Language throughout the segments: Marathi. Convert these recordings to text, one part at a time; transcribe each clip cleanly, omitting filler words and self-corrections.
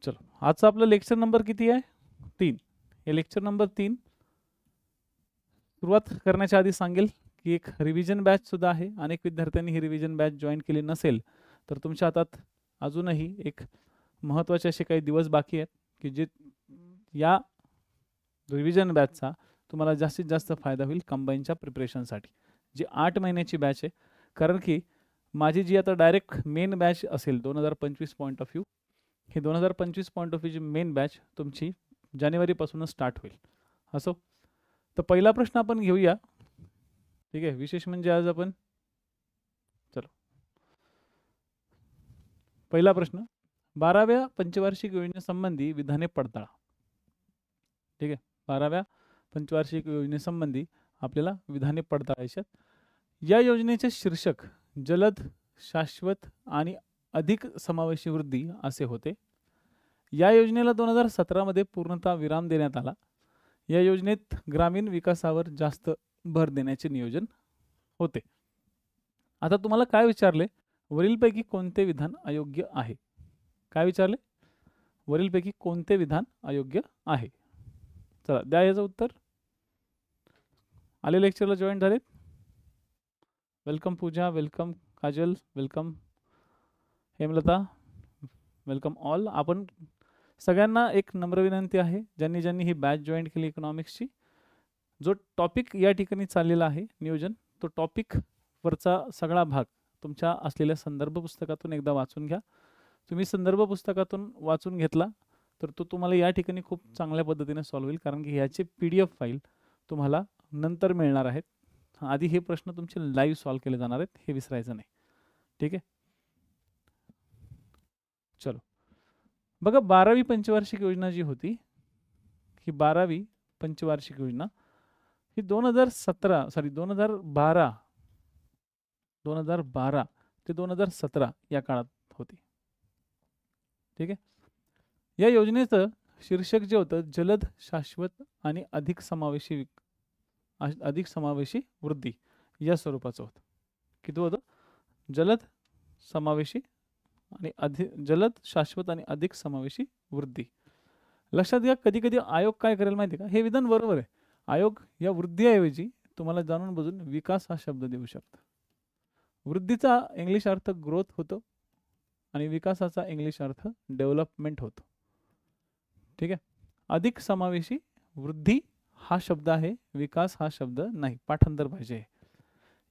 चलो, आजचं आपलं लेक्चर नंबर किती आहे? 3. हे लेक्चर नंबर 3. सुरुवात करण्याच्या आधी सांगेल की एक रिव्हिजन बॅच सुद्धा आहे. अनेक विद्यार्थ्यांनी ही रिव्हिजन बॅच जॉईन केली नसेल तर तुमच्या हातात अजूनही एक महत्त्वाचे असे काही दिवस बाकी आहेत की जे या रिव्हिजन बॅचचा तुम्हाला जास्तीत जास्त फायदा होईल कंबाईनच्या प्रिपरेशनसाठी, जी 8 महिन्याची बॅच आहे. कारण की माझी जी आता डायरेक्ट मेन बॅच असेल 2025 पॉईंट ऑफ व्ह्यू, ही 2025 पॉईंट ऑफ व्ह्यूची मेन बॅच तुमची जानेवारीपासूनच स्टार्ट होईल. असो, तर पहिला प्रश्न आपण घेऊया. ठीक आहे, विशेष म्हणजे आज आपण पहिला प्रश्न 12व्या पंचवार्षिक योजनेसंबंधी विधाने पडताळा. ठीक आहे, 12व्या पंचवार्षिक योजनेसंबंधी आपल्याला विधाने पडताळायची आहेत. या योजनेचे शीर्षक जलद, शाश्वत आणि अधिक समावेशी वृद्धी असे होते. या योजनेला 2017 मध्ये पूर्णतः विराम देण्यात आला. या योजनेत ग्रामीण विकासावर जास्त भर देण्याचे नियोजन होते. आता तुम्हाला काय विचारले? वरीलपैकी कोणते विधान अयोग्य आहे? काय विचारले? वरीलपैकी कोणते विधान अयोग्य आहे? चला द्या याचं उत्तर. आले लेक्चरला जॉईन झालेत? Welcome Pooja, welcome Kajal, welcome Hemlata, welcome all. आपण सगळ्यांना एक नम्र विनंती आहे, ज्यांनी ही बॅच जॉईन केली इकॉनॉमिक्सची, जो टॉपिक या ठिकाणी चाललेला आहे नियोजन, तो टॉपिक वरचा सगळा भाग तुमच्या असलेल्या संदर्भ पुस्तकातून एकदा वाचून घ्या. तुम्ही संदर्भ पुस्तकातून वाचून घेतला तर तो तुम्हाला या ठिकाणी खूप चांगल्या पद्धतीने सॉल्व्ह होईल, कारण की ह्याचे PDF फाईल तुम्हाला नंतर मिळणार आहेत. आधी हे प्रश्न तुमचे लाईव्ह सॉल्व्ह केले जाणार आहेत, हे विसरायचं नाही. ठीक आहे, चलो बघा. 12वी पंचवार्षिक योजना जी होती, ही 12वी पंचवार्षिक योजना ही 2012 ते 2017 या काळात होती. ठीक आहे, या योजनेचं शीर्षक जे होतं जलद, शाश्वत आणि अधिक समावेशी वृद्धी या स्वरूपाचं होतं. किती होतं? जलद, समावेशी आणि जलद, शाश्वत आणि अधिक समावेशी वृद्धी. लक्षात घ्या, कधी कधी आयोग काय करेल माहिती का? हे विधान बरोबर आहे. आयोग या वृद्धीऐवजी तुम्हाला जाणून बुजून विकास हा शब्द देऊ शकतो. वृद्धीचा इंग्लिश अर्थ ग्रोथ होतो आणि विकासाचा इंग्लिश अर्थ डेव्हलपमेंट होतो. ठीक आहे, अधिक समावेशी वृद्धी हा शब्द आहे, विकास हा शब्द नाही. पाठांतर पाहिजे.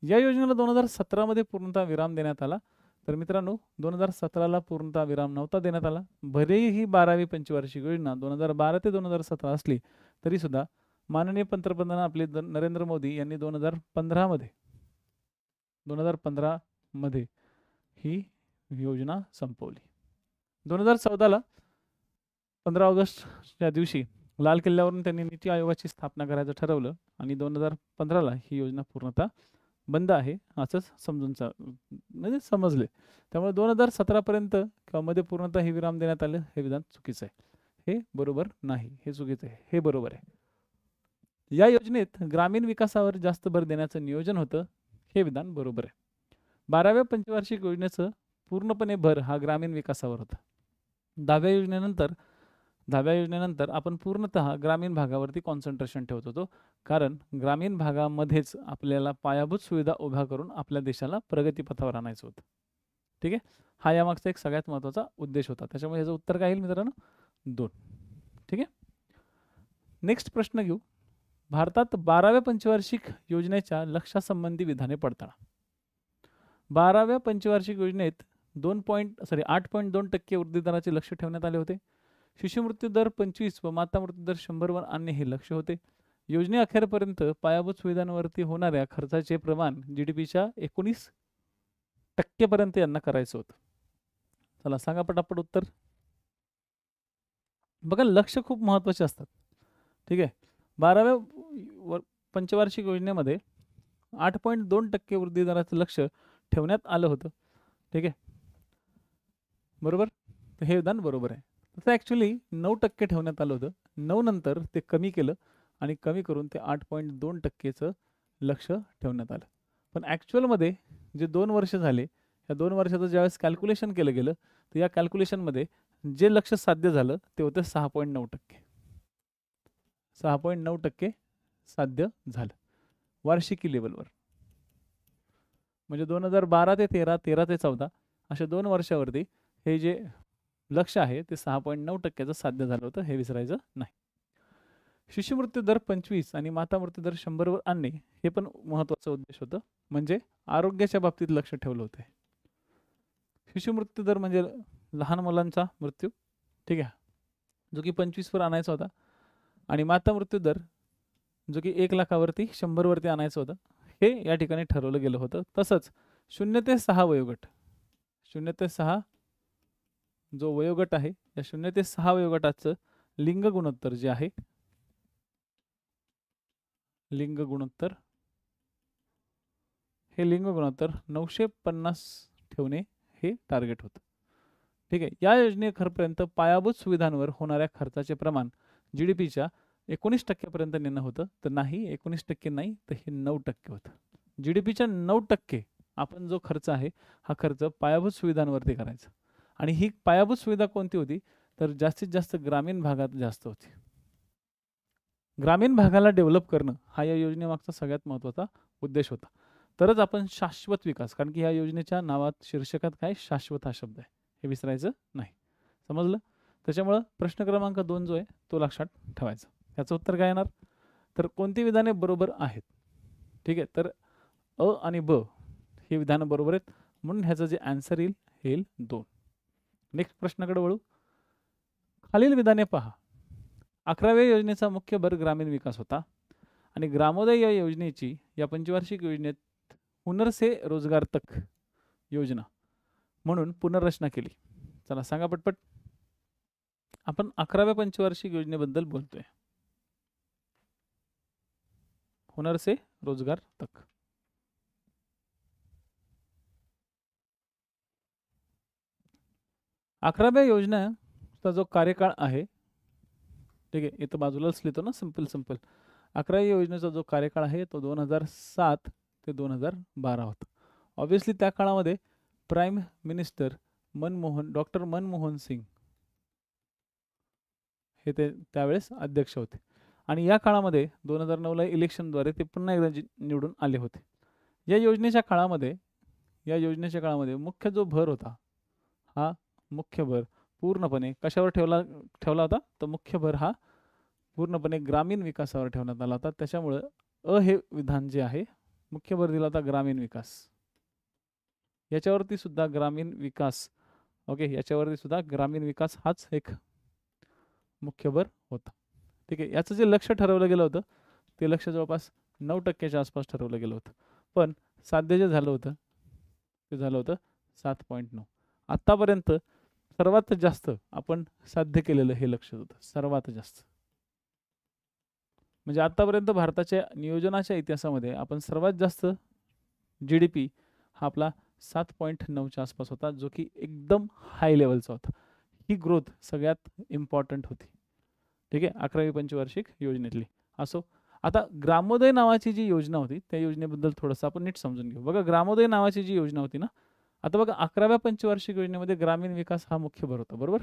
या योजनेला 2017 मध्ये पूर्णतः विराम देण्यात आला. तर मित्रांनो, 2017ला पूर्णतः विराम नव्हता देण्यात आला. भलेही ही 12वी पंचवार्षिक योजना 2012 ते 2017 असली तरी सुद्धा माननीय पंतप्रधान आपले नरेंद्र मोदी यांनी 2015 मध्ये ही योजना संपवली. 2014ला 15 ऑगस्ट या दिवशी लाल किल्ल्यावरून त्यांनी नीती आयोगाची स्थापना करायचं ठरवलं आणि 2015ला ही योजना पूर्णतः बंद आहे असंच म्हणजे समजले. त्यामुळे 2017 पर्यंत किंवा मध्ये पूर्णतः हे विराम देण्यात आले, हे विधान चुकीचं आहे. हे बरोबर नाही, हे चुकीचं आहे, हे बरोबर आहे. या योजनेत ग्रामीण विकासावर जास्त भर देण्याचं नियोजन होतं, हे विधान बरोबर आहे. 12व्या पंचवार्षिक योजनेचं पूर्णपणे भर हा ग्रामीण विकासावर होता. 10व्या योजनेनंतर आपण पूर्णतः ग्रामीण भागावरती कॉन्सन्ट्रेशन ठेवत होतो, कारण ग्रामीण भागामध्येच आपल्याला पायाभूत सुविधा उभ्या करून आपल्या देशाला प्रगतीपथावर आणायचं होतं. ठीक आहे, हा यामागचा एक सगळ्यात महत्त्वाचा उद्देश होता. त्याच्यामुळे याचं उत्तर काय येईल मित्रांनो? 2. ठीक आहे, नेक्स्ट प्रश्न घेऊ. भारतात 12व्या पंचवार्षिक योजनेच्या लक्ष्यासंबंधी विधाने पडताळा. 12व्या पंचवार्षिक योजनेत 8.2% वृद्धी दराचे लक्ष्य ठेवण्यात आले होते. शिशुमृत्यू दर 25 व माता मृत्यू दर 100 वर आणणे हे लक्ष्य होते. योजनेअखेरपर्यंत पायाभूत सुविधांवरती होणाऱ्या खर्चाचे प्रमाण GDPच्या 19% पर्यंत यांना करायचं होतं. चला सांगा पटापट उत्तर. बघा, लक्ष्य खूप महत्त्वाचे असतात. ठीक आहे, 12व्या पंचवार्षिक योजनेमध्ये 8.2% वृद्धी दराचं लक्ष ठेवण्यात आलं होतं. ठीक आहे, बरोबर, हे विधान बरोबर आहे. तसं ॲक्च्युली 9% ठेवण्यात आलं होतं. 9 नंतर ते कमी केलं आणि कमी करून ते 8.2%चं लक्ष ठेवण्यात आलं. पण ॲक्च्युअलमध्ये जे 2 वर्ष झाले, या 2 वर्षाचं ज्यावेळेस कॅल्क्युलेशन केलं गेलं तर या कॅल्क्युलेशनमध्ये जे लक्ष साध्य झालं ते होतं 6.9%. 6.9% साध्य झालं वार्षिकी लेवलवर. म्हणजे 2012 ते 13, 13 ते 14 अशा 2 वर्षावरती हे जे लक्ष आहे ते 6.9% साध्य झालं होतं, हे विसरायचं नाही. शिशुमृत्यू दर 25 आणि माता मृत्यू दर 100 वर आणणे हे पण महत्त्वाचा उद्देश होतं. म्हणजे आरोग्याच्या बाबतीत लक्ष ठेवलं होतं. शिशुमृत्यू दर म्हणजे लहान मुलांचा मृत्यू, ठीक आहे, जो की 25 वर आणायचा होता. आणि माता मृत्यू दर जो की 1 लाखावरती 100 वरती आणायचं होतं, हे या ठिकाणी ठरवलं गेलं होतं. तसंच 0 ते 6 वयोगट, 0 ते 6 जो वयोगट आहे, या 0 ते 6 वयोगटाचं लिंग गुणोत्तर जे आहे, लिंग गुणोत्तर, हे लिंग गुणोत्तर 950 ठेवणे हे टार्गेट होतं. ठीक आहे. या योजनेपर्यंत पायाभूत सुविधांवर होणाऱ्या खर्चाचे प्रमाण GDPच्या 19% पर्यंत नेणं होतं. तर नाही, 19% नाही, तर हे 9% होतं. GDPच्या 9% आपण जो खर्च आहे, हा खर्च पायाभूत सुविधांवरती करायचा. आणि ही पायाभूत सुविधा कोणती होती, तर जास्तीत जास्त ग्रामीण भागात जास्त होती. ग्रामीण भागाला डेव्हलप करणं हा या योजनेमागचा सगळ्यात महत्त्वाचा उद्देश होता. तरच आपण शाश्वत विकास, कारण की या योजनेच्या नावात शीर्षकात काय शाश्वत हा शब्द आहे, हे विसरायचं नाही. समजलं? त्याच्यामुळं प्रश्न क्रमांक 2 जो आहे तो लक्षात ठेवायचा. याचं उत्तर काय येणार, तर कोणती विधाने बरोबर आहेत? ठीक आहे, तर अ आणि ब ही विधानं बरोबर आहेत, म्हणून ह्याचं जे आन्सर येईल 2. नेक्स्ट प्रश्नाकडे वळू. खालील विधाने पहा. 11व्या योजनेचा मुख्य भर ग्रामीण विकास होता आणि ग्रामोदय या योजनेची या पंचवार्षिक योजनेत हुनर से रोजगार तक योजना म्हणून पुनर्रचना केली. चला सांगा पटपट. आपण 11व्या पंचवार्षिक योजनेबद्दल बोलतोय. हुनर से रोजगार तक. अकराव्या योजनेचा जो कार्यकाळ आहे, ठीक आहे, इथं बाजूलाच लिहितो ना, सिंपल. 11व्या योजनेचा जो कार्यकाळ आहे तो 2007 ते 2012 होता. ऑब्विसली त्या काळामध्ये prime minister doctor Manmohan Singh हे ते त्यावेळेस अध्यक्ष होते. आणि या काळामध्ये 2009ला इलेक्शनद्वारे ते पुन्हा एकदा निवडून आले होते. या योजनेच्या काळामध्ये मुख्य जो भर होता, हा मुख्य भर पूर्णपणे कशावर ठेवला होता, तर मुख्य भर हा पूर्णपणे ग्रामीण विकासावर ठेवण्यात आला होता. त्याच्यामुळं हे विधान जे आहे, मुख्य भर दिला होता ग्रामीण विकास. याच्यावरती सुद्धा ग्रामीण विकास, ओके, याच्यावरती सुद्धा ग्रामीण विकास हाच एक मुख्य भर होता. ठीक आहे. याचं जे लक्ष ठरवलं गेलं होतं, ते लक्ष जवळपास 9%च्या आसपास ठरवलं गेलं होतं. पण साध्य जे झालं होतं, ते झालं होतं 7.9. आत्तापर्यंत सर्वात जास्त आपण साध्य केलेलं हे लक्ष होतं, सर्वात जास्त. म्हणजे आतापर्यंत भारताच्या नियोजनाच्या इतिहासामध्ये आपण सर्वात जास्त GDP हा आपला 7.9च्या आसपास होता, जो की एकदम हाय लेवलचा होता. ही ग्रोथ सगळ्यात इम्पॉर्टंट होती. ठीक आहे, 11वी पंचवार्षिक योजनेतली. असो, आता ग्रामोदय नावाची जी योजना होती, त्या योजनेबद्दल थोडंसं आपण नीट समजून घेऊ. बघा, ग्रामोदय नावाची जी योजना होती ना, आता बघा 11व्या पंचवार्षिक योजनेमध्ये ग्रामीण विकास हा मुख्य भर होता, बरोबर.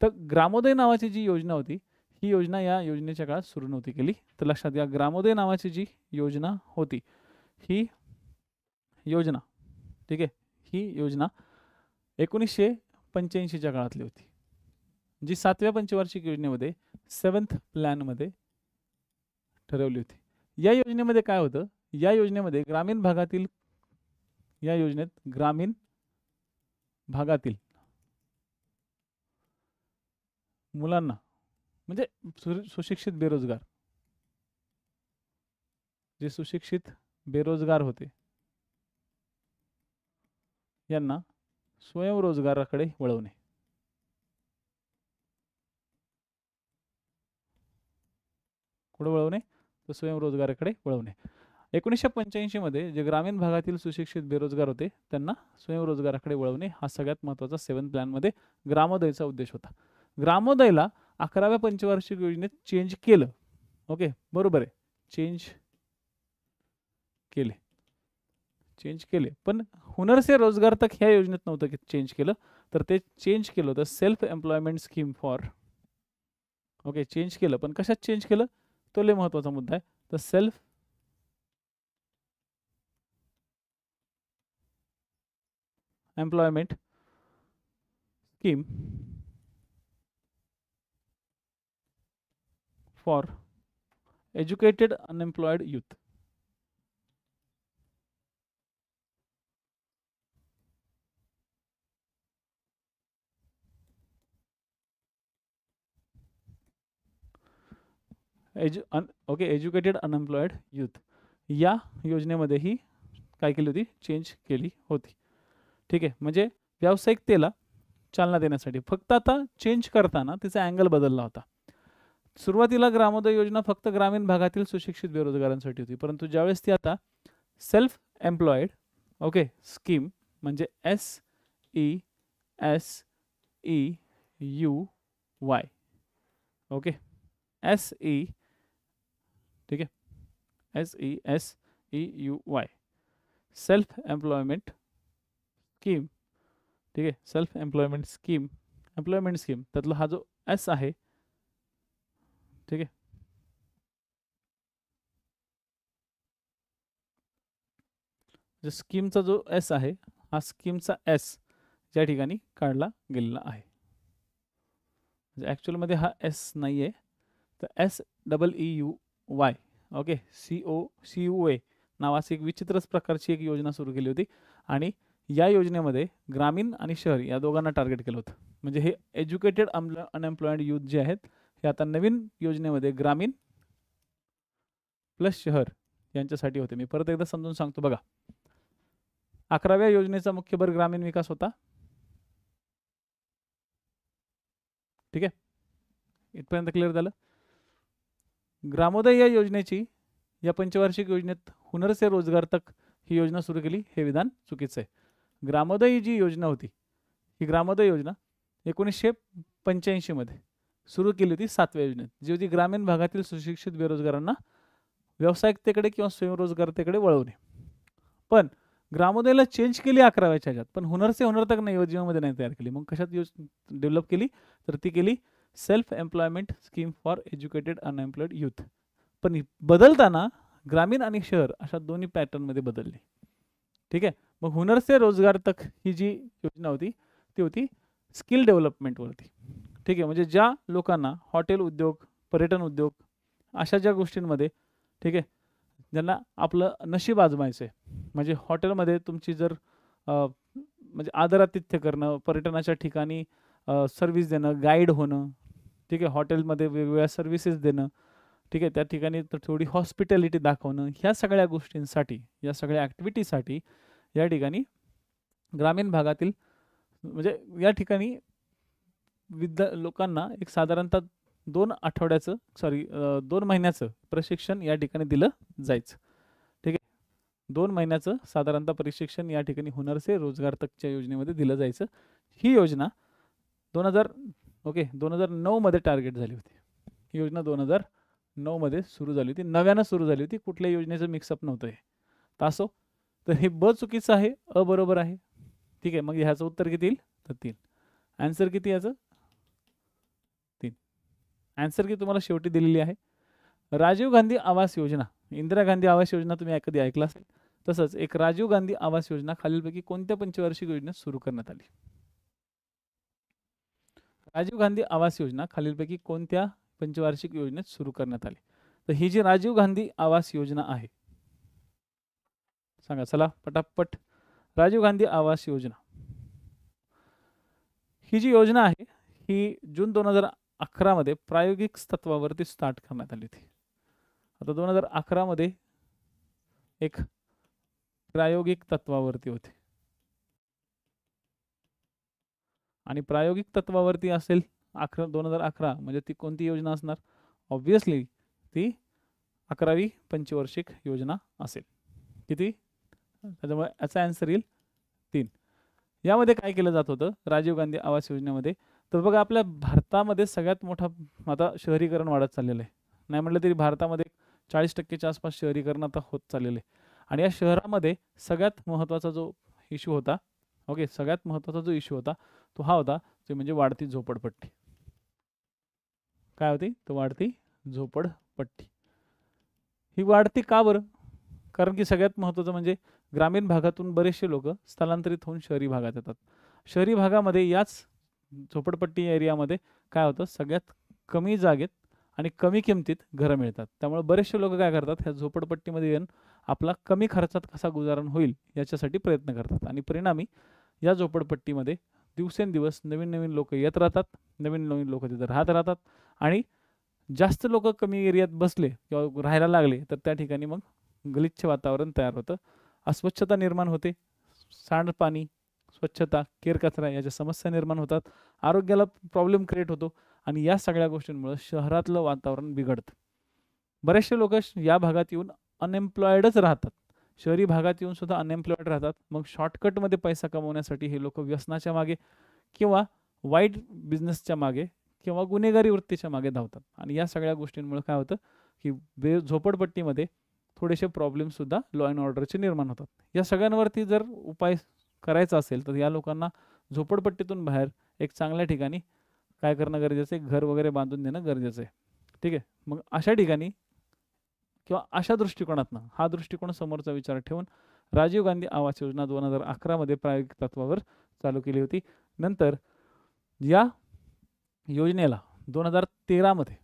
तर ग्रामोदय नावाची जी योजना होती, ही योजना या योजनेच्या काळात सुरू नव्हती केली. तर लक्षात घ्या, ग्रामोदय नावाची जी योजना होती, ही योजना, ठीक आहे, ही योजना 1985च्या काळातली होती, जी 7व्या पंचवार्षिक योजनेमध्ये 7th प्लॅनमध्ये ठरवली होती. या योजनेमध्ये काय होतं, या योजनेमध्ये ग्रामीण भागातील मुलांना, म्हणजे सुशिक्षित बेरोजगार, जे सुशिक्षित बेरोजगार होते, यांना स्वयंरोजगाराकडे वळवणे. कुठे वळवणे, तर स्वयंरोजगाराकडे वळवणे. 1985 मध्ये जे ग्रामीण भागातील सुशिक्षित बेरोजगार होते, त्यांना स्वयंरोजगाराकडे वळवणे हा सगळ्यात महत्त्वाचा 7th प्लॅनमध्ये ग्रामोदयचा उद्देश होता. ग्रामोदयला 11व्या पंचवार्षिक योजनेत चेंज केलं. ओके, बरोबर आहे, चेंज केले. पण हुनर से रोजगार तक ह्या योजनेत नव्हतं चेंज केलं, तर ते चेंज केलं होतं self employment scheme for, okay change केलं, पण कशात चेंज केलं तो लय महत्वाचा मुद्दा आहे. तर self employment scheme for educated unemployed youth. Okay educated unemployed youth या योजनेमध्येही काय केली होती, चेंज केली होती. ठीक आहे, म्हणजे व्यावसायिकतेला चालना देण्यासाठी. फक्त आता चेंज करताना तिचा अँगल बदलला होता. सुरुवातीला ग्रामोदय योजना फक्त ग्रामीण भागातील सुशिक्षित बेरोजगारांसाठी होती, परंतु ज्यावेळेस ती आता सेल्फ एम्प्लॉयड ओके स्कीम म्हणजे SESEUY ओके SE ठीक आहे SESEUY सेल्फ एम्प्लॉयमेंट स्कीम. ठीक आहे, सेल्फ एम्प्लॉयमेंट स्कीम त्यातला हा जो एस आहे, ठीक आहे, स्कीमचा जो एस आहे हा स्कीमचा एस या ठिकाणी काढला गेलेला आहे. ॲक्च्युअलमध्ये हा एस नाही आहे, तर SEEUY ओके COCUA नावाची एक विचित्रच प्रकारची एक योजना सुरू केली होती. आणि या योजनेमध्ये ग्रामीण आणि शहर या दोघांना टार्गेट केलं होतं. म्हणजे हे एज्युकेटेड अनएम्प्लॉयड यूथ जे आहेत हे आता नवीन योजनेमध्ये ग्रामीण प्लस शहर यांच्यासाठी होते. मी परत एकदा समजून सांगतो बघा. 11व्या योजनेचा मुख्य भर ग्रामीण विकास होता. ठीक आहे, इथपर्यंत क्लिअर झालं. ग्रामोदय या योजनेची या पंचवार्षिक योजनेत हुनर से रोजगार तक ही योजना सुरू केली, हे विधान चुकीचं आहे. ग्रामोदय ही जी योजना होती, ही ग्रामोदय योजना 1985 मध्ये सुरू केली होती 7व्या योजनेत, जी होती ग्रामीण भागातील सुशिक्षित बेरोजगारांना व्यावसायिकतेकडे किंवा स्वयंरोजगारतेकडे वळवणे. पण ग्रामोदयला चेंज केली 11व्याच्या ह्याच्यात, पण हुनर से हुनर तक नाही योजनेमध्ये नाही तयार केली. मग कशात डेव्हलप केली, तर ती केली self employment scheme for educated unemployed youth. पण बदलताना ग्रामीण आणि शहर अशा दोन्ही पॅटर्नमध्ये बदलली. ठीक आहे, मग हुनर से रोजगार तक ही जी योजना होती ती होती स्किल डेव्हलपमेंटवरती. ठीक आहे, म्हणजे ज्या लोकांना हॉटेल उद्योग, पर्यटन उद्योग अशा ज्या गोष्टींमध्ये, ठीक आहे, ज्यांना आपलं नशीब आजमायचं आहे, म्हणजे हॉटेलमध्ये तुमची जर म्हणजे आदरातिथ्य करणं, पर्यटनाच्या ठिकाणी सर्व्हिस देणं, गाईड होणं, ठीक आहे, हॉटेलमध्ये वेगवेगळ्या सर्व्हिसेस देणं, ठीक आहे, त्या ठिकाणी तर थोडी हॉस्पिटॅलिटी दाखवणं, ह्या सगळ्या गोष्टींसाठी, या सगळ्या ॲक्टिव्हिटीसाठी या ठिकाणी ग्रामीण भागातील म्हणजे या ठिकाणी लोकांना एक साधारणतः 2 महिन्याचं प्रशिक्षण या ठिकाणी दिलं जायचं. ठीक आहे, 2 महिन्याचं साधारणतः प्रशिक्षण या ठिकाणी हुनर से रोजगार तकच्या योजनेमध्ये दिलं जायचं. ही योजना 2009 मध्ये टार्गेट झाली होती. ही योजना 2009 मध्ये सुरू झाली होती, नव्यानं सुरू झाली होती, कुठल्या योजनेचं मिक्सअप नव्हतं हे. तासो तर हे ब चुकीचं आहे, अ बरोबर आहे. ठीक आहे, मग ह्याचं उत्तर किती येईल, तर 3. आन्सर किती याचं, 3. आन्सर की तुम्हाला शेवटी दिलेली आहे. राजीव गांधी आवास योजना, इंदिरा गांधी आवास योजना तुम्ही कधी ऐकला असेल, तसंच एक राजीव गांधी आवास योजना खालीलपैकी कोणत्या पंचवार्षिक योजनेत सुरू करण्यात आली. राजीव गांधी आवास योजना खालीलपैकी कोणत्या पंचवार्षिक योजनेत सुरू करण्यात आली. तर ही जी राजीव गांधी आवास योजना आहे, सांगा चला पटापट. राजीव गांधी आवास योजना ही जी योजना आहे ही जून 2011 मध्ये प्रायोगिक तत्वावरती स्टार्ट करण्यात आली होती. आता 2011 मध्ये एक प्रायोगिक तत्वावरती होते, आणि प्रायोगिक तत्वावरती असेल 2011 म्हणजे ती कोणती योजना असणार, ऑब्विसली ती 11वी पंचवार्षिक योजना असेल. किती, त्याच्यामुळे याचा आन्सर येईल 3. यामध्ये काय केलं जात होतं राजीव गांधी आवास योजनेमध्ये, तर बघा आपल्या भारतामध्ये सगळ्यात मोठा आता शहरीकरण वाढत चाललेलं आहे. नाही म्हटलं तरी भारतामध्ये 40% आसपास शहरीकरण आता होत चाललेलं आहे. आणि या शहरामध्ये सगळ्यात महत्त्वाचा जो इश्यू होता, ओके, सगळ्यात महत्त्वाचा जो इश्यू होता तो हा होता, ते म्हणजे वाढती झोपडपट्टी. काय होती? तर वाढती झोपडपट्टी. ही वाढती का बरं? कारण की सगळ्यात महत्त्वाचं म्हणजे ग्रामीण भागातून बरेचसे लोक स्थलांतरित होऊन शहरी भागात येतात. शहरी भागामध्ये याच झोपडपट्टी एरियामध्ये काय होतं, सगळ्यात कमी जागेत आणि कमी किमतीत घरं मिळतात. त्यामुळे बरेचसे लोक काय करतात, ह्या झोपडपट्टीमध्ये येऊन आपला कमी खर्चात कसा गुजारण होईल याच्यासाठी प्रयत्न करतात. आणि परिणामी या झोपडपट्टीमध्ये दिवसेंदिवस नवीन नवीन लोक येत राहतात, नवीन नवीन लोक तिथे राहत राहतात. आणि जास्त लोक कमी एरियात बसले किंवा राहायला लागले तर त्या ठिकाणी मग गलिच्छ वातावरण तयार होतं, अस्वच्छता निर्माण होते, सांडपाणी, स्वच्छता, केरकचरा याच्या समस्या निर्माण होतात, आरोग्याला प्रॉब्लेम क्रिएट होतो. आणि या सगळ्या गोष्टींमुळे शहरातलं वातावरण बिघडतं. बरेचसे लोक या भागात येऊन अनएम्प्लॉयडच राहतात, शहरी भागात येऊन सुद्धा अनएम्प्लॉयड राहतात. मग शॉर्टकटमध्ये पैसा कमवण्यासाठी हे लोक व्यसनाच्या मागे किंवा वाईट बिझनेसच्या मागे किंवा गुन्हेगारी वृत्तीच्या मागे धावतात. आणि या सगळ्या गोष्टींमुळे काय होतं की झोपडपट्टीमध्ये थोडेसे प्रॉब्लेमसुद्धा लॉ अँड ऑर्डरचे निर्माण होतात. या सगळ्यांवरती जर उपाय करायचा असेल तर या लोकांना झोपडपट्टीतून बाहेर एक चांगल्या ठिकाणी काय करणं गरजेचं आहे, घर वगैरे बांधून देणं गरजेचं आहे. ठीक आहे. मग अशा ठिकाणी किंवा अशा दृष्टिकोनातनं हा दृष्टिकोन समोरचा विचार ठेवून राजीव गांधी आवास योजना 2011 मध्ये प्रायोगिक तत्वावर चालू केली होती. नंतर या योजनेला 2013 मध्ये,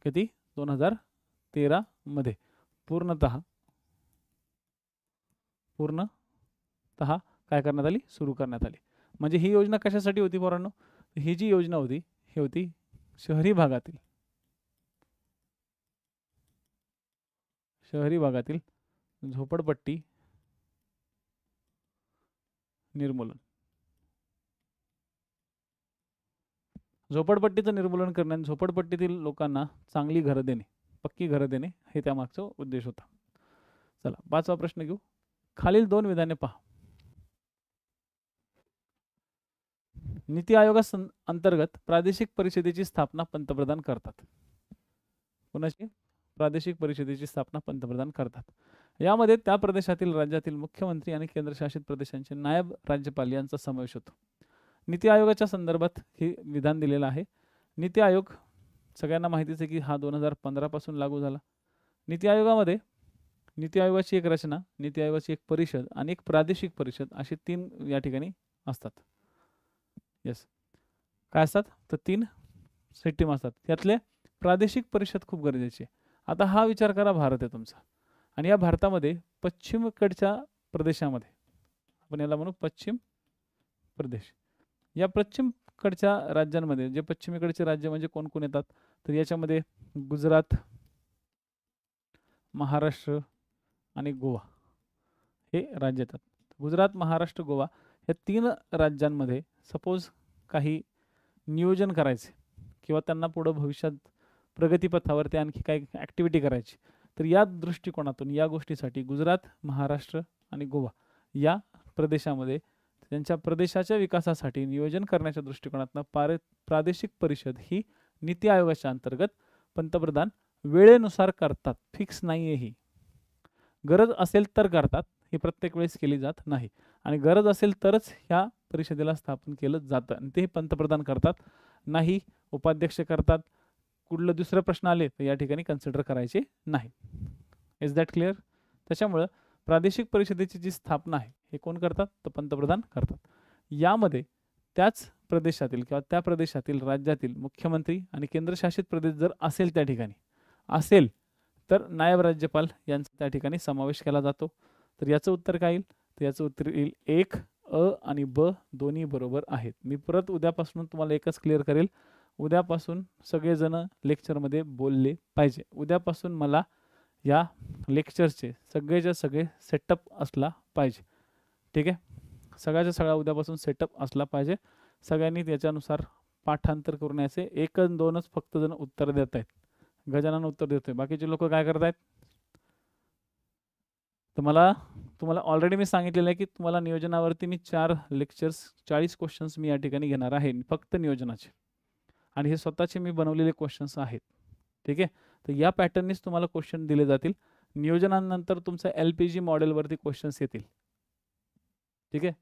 किती, 2013 मध्ये पूर्णतः काय करण्यात आली, सुरू करण्यात आली. म्हणजे ही योजना कशासाठी होती पोरांनो? ही जी योजना होती ही होती शहरी भागातील झोपडपट्टी निर्मूलन. झोपडपट्टीचं निर्मूलन करणे आणि झोपडपट्टीतील लोकांना चांगली घरं देणे, पक्की घरं देणे हे त्यामागचा उद्देश होता. चला 5वा प्रश्न घेऊ. खालील 2 विधाने पहा. नीती आयोगा अंतर्गत प्रादेशिक परिषदेची स्थापना पंतप्रधान करतात. कोणाची? प्रादेशिक परिषदेची स्थापना पंतप्रधान करतात. यामध्ये त्या प्रदेशातील राज्यातील मुख्यमंत्री आणि केंद्रशासित प्रदेशांचे नायब राज्यपाल यांचा समावेश होतो. नीती आयोगाच्या संदर्भात हे विधान दिलेलं आहे. नीती आयोग सगळ्यांना माहितीच आहे की हा 2015 पासून लागू झाला. नीती आयोगामध्ये नीती आयोगाची एक रचना, नीती आयोगाची एक परिषद आणि एक प्रादेशिक परिषद असे 3 या ठिकाणी असतात. यस, काय असतात तर 3 सिस्टीम असतात. यातले प्रादेशिक परिषद खूप गरजेची आहे. आता हा विचार करा, भारत आहे तुमचा आणि या भारतामध्ये पश्चिमेकडच्या प्रदेशामध्ये, आपण याला म्हणू पश्चिम प्रदेश, या पश्चिमकडच्या राज्यांमध्ये जे पश्चिमेकडचे राज्य म्हणजे कोण कोण येतात तर याच्यामध्ये गुजरात, महाराष्ट्र आणि गोवा हे राज्य येतात. गुजरात, महाराष्ट्र, गोवा या 3 राज्यांमध्ये सपोज काही नियोजन करायचे किंवा त्यांना पुढे भविष्यात प्रगतीपथावरती आणखी काही ॲक्टिव्हिटी करायची तर या दृष्टिकोनातून या गोष्टीसाठी गुजरात, महाराष्ट्र आणि गोवा या प्रदेशामध्ये त्यांच्या प्रदेशाच्या विकासासाठी नियोजन करण्याच्या दृष्टिकोनातून प्रादेशिक परिषद ही नीती आयोगाच्या अंतर्गत पंतप्रधान वेळेनुसार करतात. फिक्स नाही आहे, ही गरज असेल तर करतात, ही प्रत्येक वेळेस केली जात नाही. आणि गरज असेल तरच ह्या परिषदेला स्थापन केलं जातं आणि ते पंतप्रधान करतात, नाही उपाध्यक्ष करतात. कुठलं दुसरे प्रश्न आले तर या ठिकाणी कन्सिडर करायचे नाही. Is that clear? त्याच्यामुळं प्रादेशिक परिषदेची जी स्थापना आहे हे कोण करतात तर पंतप्रधान करतात. यामध्ये त्याच प्रदेशातील किंवा त्या प्रदेशातील राज्यातील मुख्यमंत्री आणि केंद्रशासित प्रदेश जर असेल त्या ठिकाणी असेल तर नायब राज्यपाल यांचा त्या ठिकाणी समावेश केला जातो. तर याचं उत्तर काय येईल तर याचं उत्तर येईल 1 अ आणि ब दोन्ही बरोबर आहेत. मी परत उद्यापासून तुम्हाला एकच क्लिअर करेल, उद्यापासून सगळेजण लेक्चरमध्ये बोलले पाहिजे. उद्यापासून मला या लेक्चरचे सगळेच्या सगळे सेटअप असला पाहिजे. ठीक आहे, सगळ्याच्या सगळा उद्यापासून सेटअप असला पाहिजे. सगळ्यांनी त्याच्यानुसार पाठांतर करून यायचे. 1 आणि 2च फक्त जण उत्तर देत आहेत. गजानन उत्तर देतोय, बाकीचे लोक काय करतायत? तुम्हाला ऑलरेडी मी सांगितलेलं आहे की तुम्हाला नियोजनावरती मी 4 लेक्चर्स 40 क्वेश्चन्स मी या ठिकाणी घेणार आहे फक्त नियोजनाचे, आणि हे स्वतःचे मी बनवलेले क्वेश्चन्स आहेत. ठीक आहे, तर या पॅटर्ननीच तुम्हाला क्वेश्चन दिले जातील. नियोजनानंतर तुमचं LPG मॉडेलवरती क्वेश्चन्स येतील. ठीक आहे,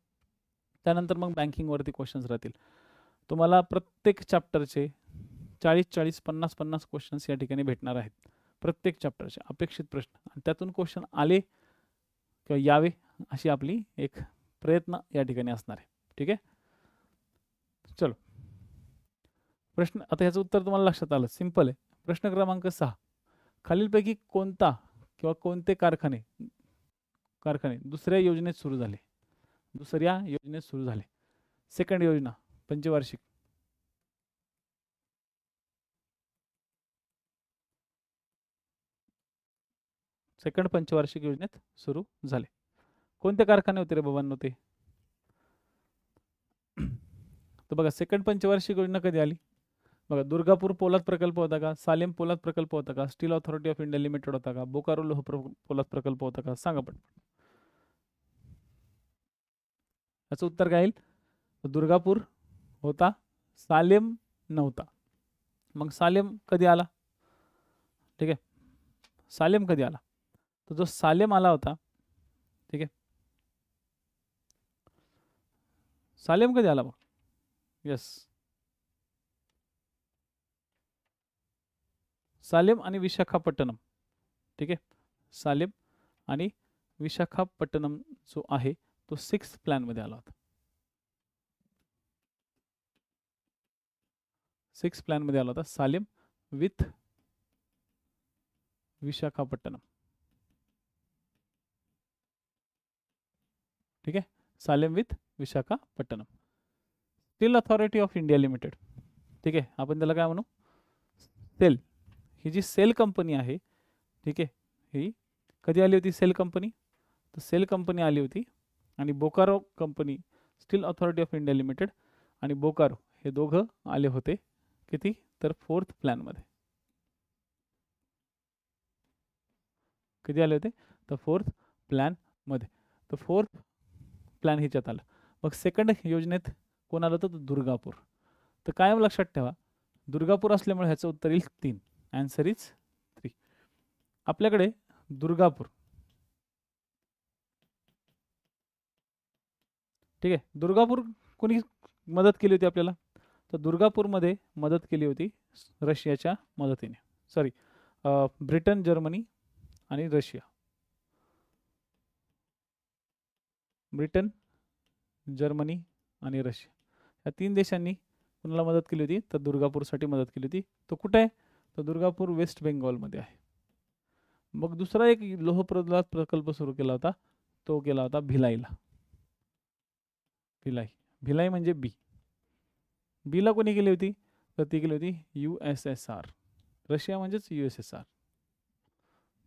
त्यानंतर मग बँकिंगवरती क्वेश्चन्स राहतील. तुम्हाला प्रत्येक चॅप्टरचे 40-40, 50-50 क्वेश्चन्स या ठिकाणी भेटणार आहेत. प्रत्येक चॅप्टरचे अपेक्षित प्रश्न, आणि त्यातून क्वेश्चन आले किंवा यावे अशी आपली एक प्रयत्न या ठिकाणी असणार आहे. ठीक आहे, चलो प्रश्न. आता ह्याचं उत्तर तुम्हाला लक्षात आलं, सिंपल आहे. प्रश्न क्रमांक 6, खालीलपैकी कोणता किंवा कोणते कारखाने दुसऱ्या योजनेत सुरू झाले? दुसऱ्या योजनेत सुरू झाले. सेकंड योजना पंचवार्षिक. सेकंड पंचवार्षिक योजनेत सुरू झाले. कोणते कारखाने होते रे बाबांनो ते? तर बघा, सेकंड पंचवार्षिक योजना कधी आली? बघा, दुर्गापूर पोलाद प्रकल्प होता का? सालेम पोलाद प्रकल्प होता का? Steel authority of India limited होता का? बोकारो लोह पोलाद प्रकल्प होता का? सांगा पण. याचं उत्तर काय येईल? दुर्गापूर होता, सालेम नव्हता. मग सालेम कधी आला? ठीक आहे, सालेम कधी आला? तो जो सालेम आला होता, ठीक आहे, सालेम कधी आला? मग यस, सालेम आणि विशाखापट्टणम. ठीक आहे, सालेम आणि विशाखापट्टणम जो आहे तो 6th प्लॅन मध्ये आला होता. 6th प्लॅन मध्ये आला होता सालेम विथ विशाखापट्टणम. ठीक आहे, Salem with Visakhapatnam. Steel authority of India limited. ठीक आहे, आपण त्याला काय म्हणू? सेल. ही जी सेल कंपनी आहे, ठीक आहे, ही कधी आली होती सेल कंपनी? तर सेल कंपनी आली होती, आणि Bokaro company, steel authority of India limited आणि बोकारो हे दोघं आले होते किती? तर 4th प्लॅन मध्ये. कधी आले होते? तर 4th प्लॅन मध्ये. तर 4th प्लॅन ह्याच्यात आलं. मग सेकंड योजनेत कोण आलं होतं? दुर्गापूर. तर कायम लक्षात ठेवा, दुर्गापूर असल्यामुळे ह्याचं उत्तर येईल 3. Answer is 3. आपल्याकडे दुर्गापूर, ठीक आहे, दुर्गापूर कोणी मदत केली होती आपल्याला? तर दुर्गापूरमध्ये मदत केली होती रशियाच्या मदतीने. सॉरी, ब्रिटन, जर्मनी आणि रशिया. ब्रिटन, जर्मनी आणि रशिया या 3 देशांनी कोणाला मदत केली होती? तर दुर्गापूरसाठी मदत केली होती. तो कुठे आहे? तर दुर्गापूर वेस्ट बेंगॉलमध्ये आहे. मग दुसरा एक लोह पोलाद प्रकल्प सुरू केला होता, तो केला होता भिलाईला. भिलाई. भिलाई म्हणजे बी. बीला कोणी केली होती? तर ती केली होती USSR. रशिया म्हणजेच USSR.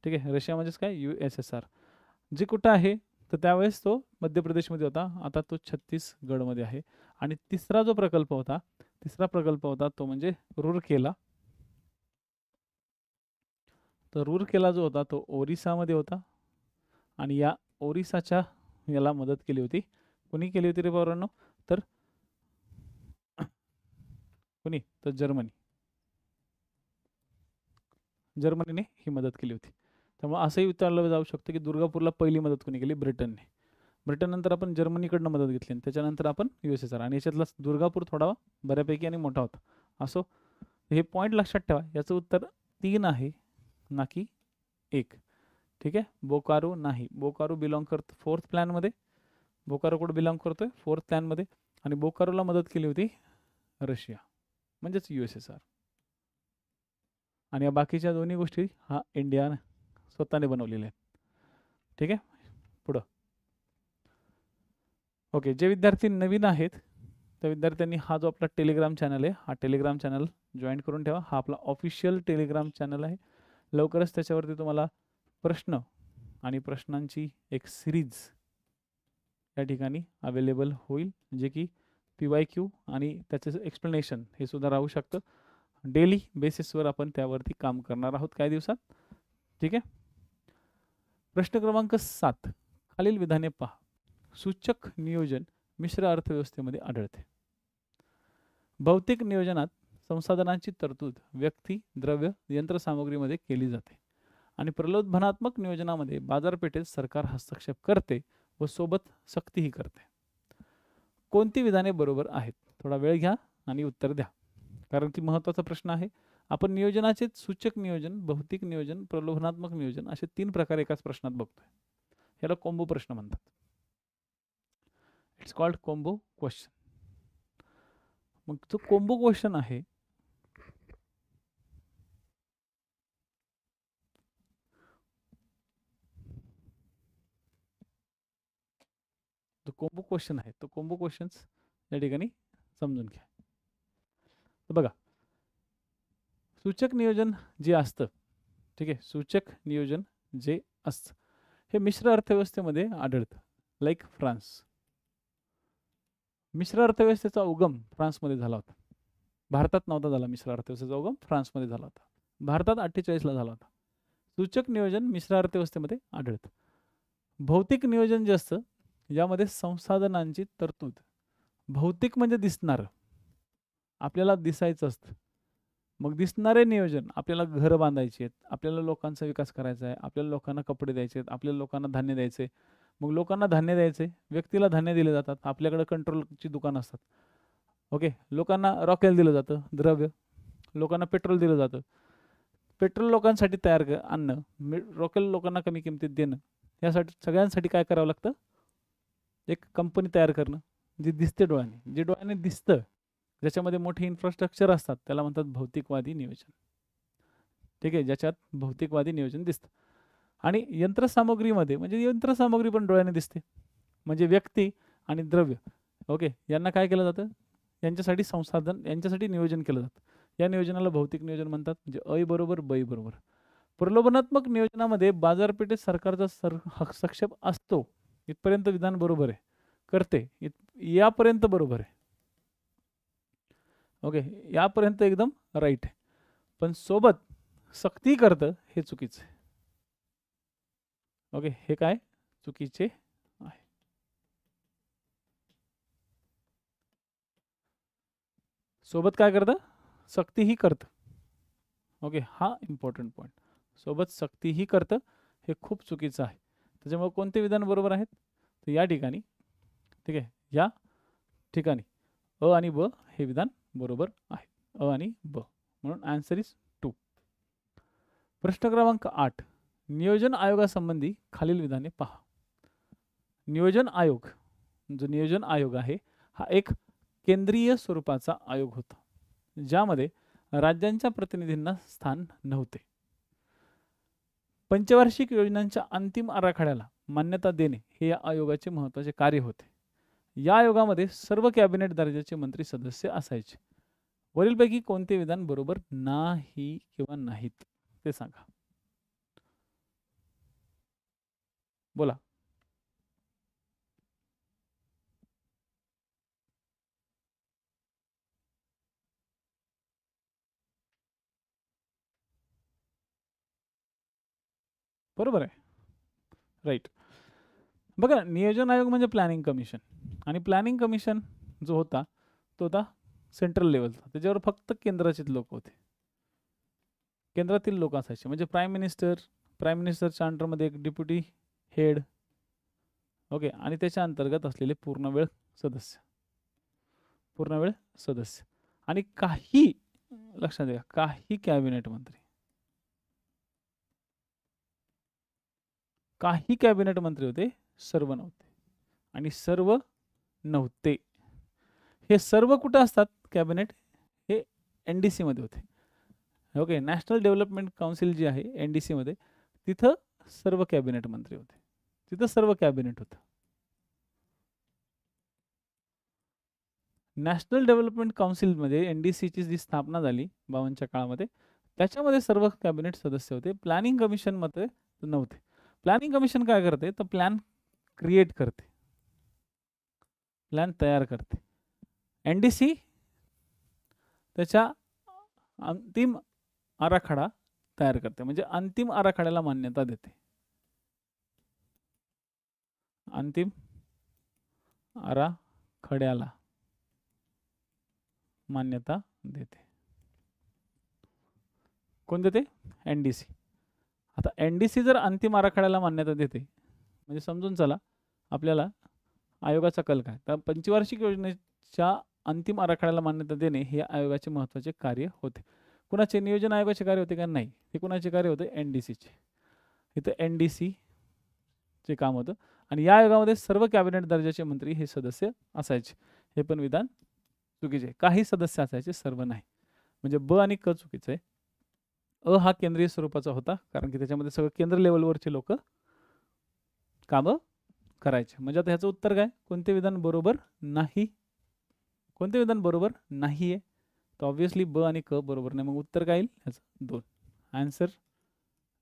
ठीक आहे, रशिया म्हणजेच काय? USSR. जे कुठं आहे? तर त्यावेळेस तो मध्य प्रदेशमध्ये होता, आता तो छत्तीसगडमध्ये आहे. आणि तिसरा जो प्रकल्प होता, तो म्हणजे रूरकेला. तर रूरकेला जो होता तो ओरिसामध्ये होता, आणि या ओरिसाच्या याला मदत केली होती. कोणी केली होती रे पोरांनो? तर कोणी? तर जर्मनीने ही मदत केली होती. त्यामुळे असंही विचारलं जाऊ शकतं की दुर्गापूरला पहिली मदत कोणी केली? ब्रिटनने. ब्रिटन नंतर आपण जर्मनीकडनं मदत घेतली, आणि त्याच्यानंतर आपण USSR, आणि याच्यातला दुर्गापूर थोडा बऱ्यापैकी आणि मोठा होता. असो, हे पॉईंट लक्षात ठेवा. याचं उत्तर 3 आहे, ना की 1. ठीक आहे, बोकारो नाही. बोकारो बिलॉंग करतो 4th प्लॅन मध्ये. बोकारो कुठे बिलॉंग करतोय? 4th प्लॅन मध्ये. आणि बोकारोला मदत केली होती रशिया म्हणजेच USSR. आणि या बाकीच्या दोन्ही गोष्टी हा इंडिया स्वतःने बनवलेल्या आहेत. ठीक आहे, पुढं. ओके, जे विद्यार्थी नवीन आहेत त्या विद्यार्थ्यांनी हा जो आपला टेलिग्राम चॅनल आहे, हा टेलिग्राम चॅनल जॉईन करून ठेवा. हा आपला ऑफिशियल टेलिग्राम चॅनल आहे. लवकरच त्याच्यावरती तुम्हाला प्रश्न आणि प्रश्नांची एक सिरीज या ठिकाणी अवेलेबल होईल, जे की PYQ आणि त्याचं एक्सप्लेनेशन हे सुद्धा राहू शकतं. डेली बेसिसवर आपण त्यावरती काम करणार आहोत काही दिवसात. ठीक आहे, प्रश्न क्रमांक 7, खालील विधाने पहा. सूचक नियोजन मिश्र अर्थव्यवस्थेमध्ये आढळते. भौतिक नियोजनात संसाधनांची तरतूद व्यक्ती, द्रव्य, यंत्रसामग्रीमध्ये केली जाते, आणि प्रलोभनात्मक नियोजनामध्ये बाजारपेठेत सरकार हस्तक्षेप करते व सोबत सक्तीही करते. कोणती विधाने बरोबर आहेत? थोडा वेळ घ्या आणि उत्तर द्या, कारण की महत्त्वाचा प्रश्न आहे. आपण नियोजनाचे सूचक नियोजन, भौतिक नियोजन, प्रलोभनात्मक नियोजन असे 3 प्रकार एकाच प्रश्नात बघतोय. याला कॉम्बो प्रश्न म्हणतात. It's called combo question. मग जो कॉम्बो क्वेश्चन आहे जो कॉम्बो क्वेश्चन आहे तो कॉम्बो क्वेश्चन्स या ठिकाणी समजून घ्या. तर बघा, सूचक नियोजन जे असतं, ठीक आहे, सूचक नियोजन जे असतं हे मिश्र अर्थव्यवस्थेमध्ये आढळतं. Like France. मिश्र अर्थव्यवस्थेचा उगम फ्रान्समध्ये झाला होता. भारतात नव्हता झाला. मिश्र अर्थव्यवस्थेचा उगम फ्रान्समध्ये झाला होता. भारतात 48ला झाला होता. सूचक नियोजन मिश्र अर्थव्यवस्थेमध्ये आढळतं. भौतिक नियोजन जे असतं यामध्ये संसाधनांची तरतूद. भौतिक म्हणजे दिसणारं, आपल्याला दिसायचं असतं. मग दिसणारे नियोजन, आपल्याला घर बांधायचे आहेत, आपल्याला लोकांचा विकास करायचा आहे, आपल्याला लोकांना कपडे द्यायचे आहेत, आपल्याला लोकांना धान्य द्यायचे. मग लोकांना धान्य द्यायचे, व्यक्तीला धान्य दिले जातात, आपल्याकडे कंट्रोलची दुकानं असतात. ओके, लोकांना रॉकेल दिलं जातं, द्रव्य. लोकांना पेट्रोल दिलं जातं. पेट्रोल लोकांसाठी तयार आणणं, रॉकेल लोकांना कमी किमतीत देणं, यासाठी सगळ्यांसाठी काय करावं लागतं? एक कंपनी तयार करणं, जी दिसते डोळ्याने. जे डोळ्याने दिसतं, ज्याच्यामध्ये मोठे इन्फ्रास्ट्रक्चर असतात, त्याला म्हणतात भौतिकवादी नियोजन. ठीक आहे, ज्याच्यात भौतिकवादी नियोजन दिसतं. आणि यंत्रसामुग्रीमध्ये, म्हणजे यंत्रसामुग्री पण डोळ्याने दिसते, म्हणजे व्यक्ती आणि द्रव्य, ओके, यांना काय केलं जातं? यांच्यासाठी संसाधन, यांच्यासाठी नियोजन केलं जातं. या नियोजनाला भौतिक नियोजन म्हणतात. म्हणजे अ बरोबर ब बरोबर. प्रलोभनात्मक नियोजनामध्ये बाजारपेठेत सरकारचा हस्तक्षेप असतो, इथपर्यंत विधान बरोबर आहे. करते यापर्यंत बरोबर आहे. ओके, यापर्यंत एकदम राईट आहे. पण सोबत सक्ती करतं हे चुकीचं आहे. ओके, हे काय चुकीचे आहे. सोबत काय करतं? सक्तीही करतं. ओके, हा इम्पॉर्टंट पॉईंट. सोबत सक्तीही करतं हे खूप चुकीचं आहे. त्याच्यामुळे कोणते विधान बरोबर आहेत? तर या ठिकाणी, ठीक आहे, या ठिकाणी अ आणि ब हे विधान बरोबर आहे. अ आणि ब, म्हणून आन्सर इज 2. प्रश्न क्रमांक 8. नियोजन आयोगासंबंधी खालील विधाने पहा. नियोजन आयोग, जो नियोजन आयोग आहे हा एक केंद्रीय स्वरूपाचा आयोग होता, ज्यामध्ये राज्यांच्या प्रतिनिधींना स्थान नव्हते. पंचवार्षिक योजनांच्या अंतिम आराखड्याला मान्यता देणे हे या आयोगाचे महत्त्वाचे कार्य होते. या आयोगामध्ये सर्व कॅबिनेट दर्जाचे मंत्री सदस्य असायचे. वरीलपैकी कोणते विधान बरोबर नाही किंवा नाहीत ते सांगा. बोला. बरोबर आहे, राईट. बघा, नियोजन आयोग म्हणजे प्लॅनिंग कमिशन, आणि प्लॅनिंग कमिशन जो होता तो होता सेंट्रल लेवलचा. त्याच्यावर फक्त केंद्राचेच लोक होते, केंद्रातील लोक असायचे. म्हणजे प्राईम मिनिस्टरच्या अंडरमध्ये एक डेप्युटी हेड, ओके, आणि त्याच्या अंतर्गत असलेले पूर्णवेळ सदस्य, आणि काही, लक्षात घ्या, काही कॅबिनेट मंत्री, काही कॅबिनेट मंत्री होते, सर्व नव्हते. आणि सर्व नव्हते हे सर्व कुठं असतात? कॅबिनेट हे NDC मध्ये होते. ओके, नॅशनल डेव्हलपमेंट काउन्सिल जी आहे NDC मध्ये, तिथं सर्व कॅबिनेट मंत्री होते, तिथं सर्व कॅबिनेट होतं. नॅशनल डेव्हलपमेंट काउन्सिलमध्ये NDCची जी स्थापना झाली 52च्या काळामध्ये, त्याच्यामध्ये सर्व कॅबिनेट सदस्य होते. प्लॅनिंग कमिशनमध्ये नव्हते. प्लॅनिंग कमिशन काय करते? तर प्लॅन क्रिएट करते, प्लॅन तयार करते. NDC त्याच्या अंतिम आराखडा तयार करते, म्हणजे अंतिम आराखड्याला मान्यता देते. अंतिम आराखड्याला मान्यता देते. कोण देते? NDC. आता NDC जर अंतिम आराखड्याला मान्यता देते, म्हणजे समजून चला आपल्याला आयोगाचा कल काय. तर पंचवार्षिक योजनेच्या अंतिम आराखड्याला मान्यता देणे हे आयोगाचे महत्त्वाचे कार्य होते. कुणाचे? नियोजन आयोगाचे कार्य होते का? नाही. हे कुणाचे कार्य होते? NDCचे. इथं NDC चे काम होतं आणि या आयोगामध्ये सर्व कॅबिनेट दर्जाचे मंत्री हे सदस्य असायचे. हे पण विधान चुकीचे. काही सदस्य असायचे, सर्व नाही. म्हणजे ब आणि क चुकीचं आहे. अ हा केंद्रीय स्वरूपाचा होता, कारण की त्याच्यामध्ये सगळं केंद्र लेवलवरचे लोक कामं करायचे. म्हणजे आता ह्याचं उत्तर काय? कोणते विधान बरोबर नाही? कोणते विधान बरोबर नाही आहे? तर ऑब्व्हियसली ब आणि क बरोबर नाही. मग उत्तर काय येईल ह्याचं? 2. Answer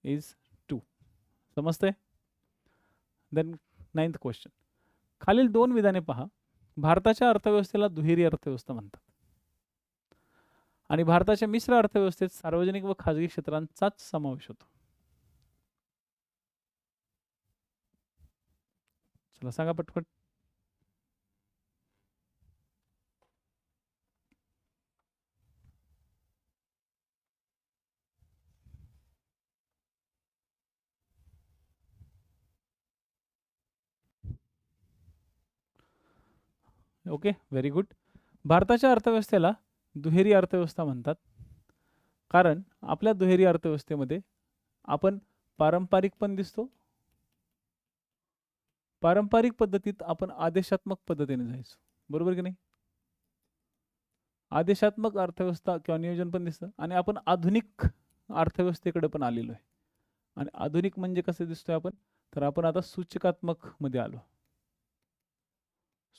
is 2. समजतंय? Then 9th question. खालील 2 विधाने पहा. भारताच्या अर्थव्यवस्थेला दुहेरी अर्थव्यवस्था म्हणतात आणि भारताच्या मिश्र अर्थव्यवस्थेत सार्वजनिक व खाजगी क्षेत्रांचाच समावेश होतो. चला सांगा पटपट. Okay, very good. भारताच्या अर्थव्यवस्थेला दुहेरी अर्थव्यवस्था म्हणतात कारण आपल्या दुहेरी अर्थव्यवस्थेमध्ये आपण पारंपरिक पण दिसतो. पारंपरिक पद्धतीत आपण आदेशात्मक पद्धतीने जायचो, बरोबर की नाही? आदेशात्मक अर्थव्यवस्था किंवा नियोजन पण दिसतं आणि आपण आधुनिक अर्थव्यवस्थेकडे पण आलेलो आहे. आणि आधुनिक म्हणजे कसे दिसतोय आपण? तर आपण आता सूचकात्मक मध्ये आलो.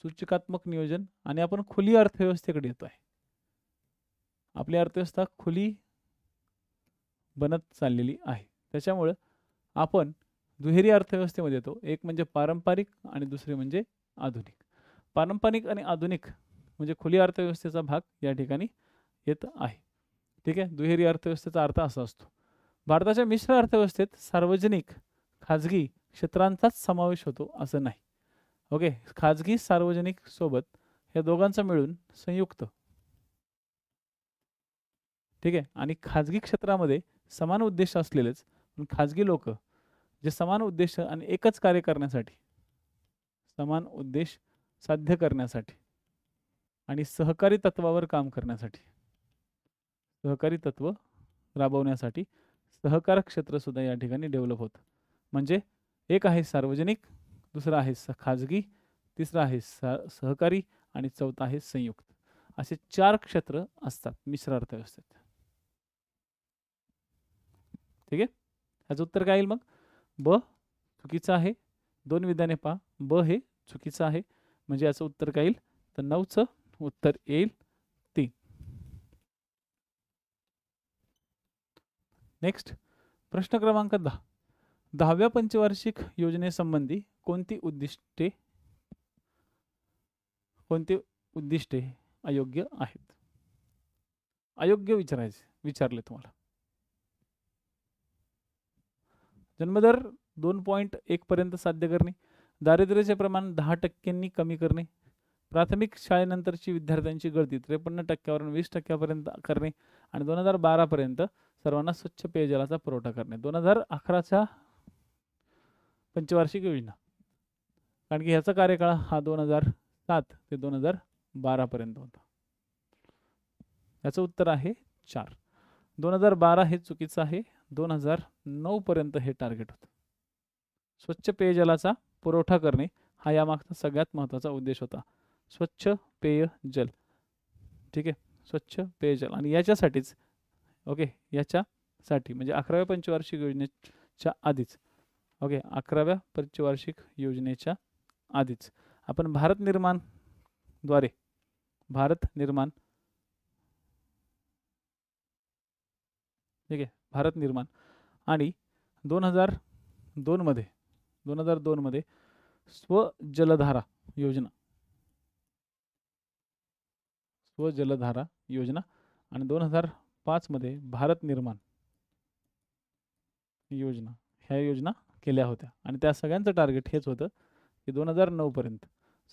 सूचकात्मक नियोजन आणि आपण खुली अर्थव्यवस्थेकडे येतोय. आपली अर्थव्यवस्था खुली बनत चाललेली आहे. त्याच्यामुळे आपण दुहेरी अर्थव्यवस्थेमध्ये येतो. एक म्हणजे पारंपरिक आणि दुसरे म्हणजे आधुनिक. पारंपरिक आणि आधुनिक म्हणजे खुली अर्थव्यवस्थेचा भाग या ठिकाणी येत आहे. ठीक आहे. दुहेरी अर्थव्यवस्थेचा अर्थ असा असतो. भारताच्या मिश्र अर्थव्यवस्थेत सार्वजनिक खाजगी क्षेत्रांचाच समावेश होतो असं नाही. ओके, खाजगी सार्वजनिक सोबत या दोघांचा मिळून संयुक्त. ठीक आहे. आणि खाजगी क्षेत्रामध्ये समान उद्देश असलेलेच पण खाजगी लोक जे समान उद्देश आणि एकच कार्य करण्यासाठी, समान उद्देश साध्य करण्यासाठी आणि सहकारी तत्वावर काम करण्यासाठी, सहकारी तत्व राबवण्यासाठी सहकार क्षेत्र सुद्धा या ठिकाणी डेव्हलप होतं. म्हणजे एक आहे सार्वजनिक, दुसरा आहे खाजगी, तिसरा आहे सहकारी आणि चौथा आहे संयुक्त. असे 4 क्षेत्र असतात मिश्र अर्थव्यवस्थेत. ठीक आहे. याचं उत्तर काय येईल मग? ब चुकीचं आहे. 2 विधाने पहा. ब हे चुकीचं आहे. म्हणजे याचं उत्तर काय येईल? तर 9चं उत्तर येईल 3. नेक्स्ट प्रश्न क्रमांक 10. 10व्या पंचवार्षिक योजनेसंबंधी कोणती उद्दिष्टे अयोग्य आहेत? अयोग्य विचारले तुम्हाला. जन्मदर 2.1 पर्यंत साध्य करणे, दारिद्र्याचे प्रमाण 10% कमी करणे, प्राथमिक शाळेनंतरची विद्यार्थ्यांची गळती 53%वरून 20% करणे आणि 2012 पर्यंत सर्वांना स्वच्छ पेयजलाचा पुरवठा करणे. 2011च्या पंचवार्षिक योजना, कारण की ह्याचा कार्यकाळ हा 2007 ते 2012 पर्यंत होता. याचं उत्तर आहे 4. 2012 हे चुकीचं आहे. 2009 पर्यंत हे टार्गेट होतं. स्वच्छ पेयजलाचा पुरवठा करणे हा यामागचा सगळ्यात महत्त्वाचा उद्देश होता. स्वच्छ पेयजल. ठीक आहे. स्वच्छ पेयजल आणि याच्यासाठीच ओके, याच्यासाठी म्हणजे 11व्या पंचवार्षिक योजनेच्या आधीच, ओके, 11व्या पंचवार्षिक योजनेच्या आधीच आपण भारत निर्माण ठीक आहे, भारत निर्माण आणि 2002 मध्ये स्वजलधारा योजना आणि 2005 मध्ये भारत निर्माण योजना, ह्या योजना केल्या होत्या आणि त्या सगळ्यांचं टार्गेट हेच होतं की 2009 पर्यंत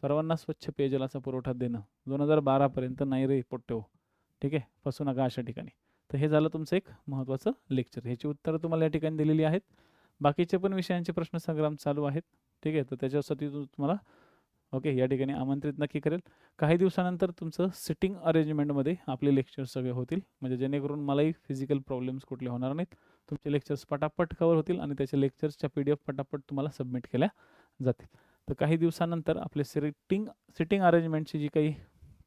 सर्वांना स्वच्छ पेयजलाचा पुरवठा देणं. 2012 पर्यंत नाही रे पोट्टे. ठीक आहे, फसू नका अशा ठिकाणी. तर हे झालं तुमचं एक महत्त्वाचं लेक्चर. ह्याची उत्तरं तुम्हाला या ठिकाणी दिलेली आहेत. बाकीचे पण विषयांचे प्रश्न संग्राम चालू आहेत. ठीक आहे, तर त्याच्यासाठी तुम्हाला ओके, या ठिकाणी आमंत्रित नक्की करेल. काही दिवसानंतर तुमचं सिटिंग अरेंजमेंटमध्ये आपले लेक्चर्स सगळे होतील, म्हणजे जेणेकरून मलाही फिजिकल प्रॉब्लेम्स कुठले होणार नाहीत. तुमचे लेक्चर्स पटापट कवर होतील आणि त्याच्या लेक्चर्सच्या PDF पटापट तुम्हाला सबमिट केल्या जातील. तर काही दिवसानंतर आपले सिटिंग अरेंजमेंटची जी काही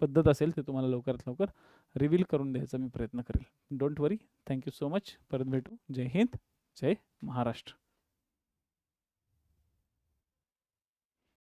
पद्धत असेल ते तुम्हाला लवकरात लवकर रिव्हील करून द्यायचा मी प्रयत्न करेल. Don't worry. Thank you so much. परत भेटू. जय हिंद, जय महाराष्ट्र.